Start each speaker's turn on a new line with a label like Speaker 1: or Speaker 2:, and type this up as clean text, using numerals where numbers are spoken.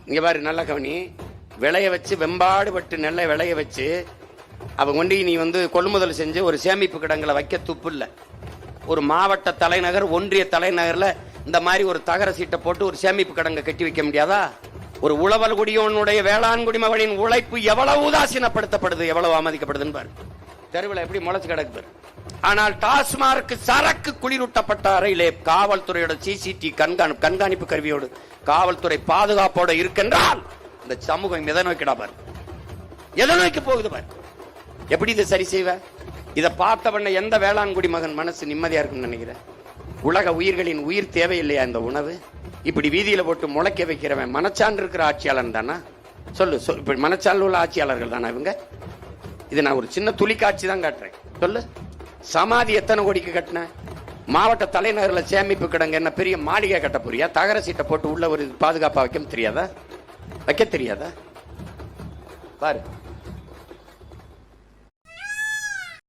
Speaker 1: இங்க பாரு, நல்ல கவனி. விளைய வச்சு வெம்பாடு பட்டு நெல்லை விளைய வச்சு அவங்க கொண்டு நீ கொள்முதல் செஞ்சு ஒரு சேமிப்பு கிடங்களை வைக்க துப்பு இல்லை. ஒரு மாவட்ட தலைநகர், ஒன்றிய தலைநகர்ல இந்த மாதிரி ஒரு தகர சீட்டை போட்டு ஒரு சேமிப்பு கிடங்க கட்டி வைக்க முடியாதா? ஒரு உழவல் குடியோனுடைய வேளாண் குடிமகனின் உழைப்பு எவ்வளவு உதாசீனப்படுத்தப்படுது, எவ்வளவு அவமதிக்கப்படுதுன்னு பாரு. தெருவில் எப்படி முளைச்சு கிடக்கு பாரு. ஆனால் டாஸ்மார்க் சரக்கு குளிரூட்டப்பட்ட அறையிலே காவல்துறையோட சிசிடி கண்காணிப்பு கருவியோடு காவல்துறை பாதுகாப்போட இருக்கின்றால் இந்த சமூகம் எதை நோக்கிடா பாரு, எதை நோக்கி போகுது பாரு. எப்படி இதை சரி செய்வ? இதை பார்த்தவன எந்த வேளாண் குடிமகன் மனசு நிம்மதியா இருக்குன்னு நினைக்கிறேன்? உலக உயிர்களின் உயிர் தேவையில்லையா இந்த உணவு? இப்படி வீதியில போட்டு முளைக்க வைக்கிறவன் மனச்சான்று இருக்கிற ஆட்சியாளன் தானா? சொல்லு. இப்படி மனச்சான்று உள்ள ஆட்சியாளர்கள் தானா இவங்க? இது நான் ஒரு சின்ன துளி காட்சி தான் காட்டுறேன். சொல்லு. சமாதி எத்தனை கோடிக்கு கட்டின? மாவட்ட தலைநகரில் சேமிப்பு கிடங்க என்ன பெரிய மாளிகை கட்ட போறியா? தகர சீட்டை போட்டு உள்ள ஒரு பாதுகாப்பா வைக்க தெரியாதா? வைக்க தெரியாதா? பாரு.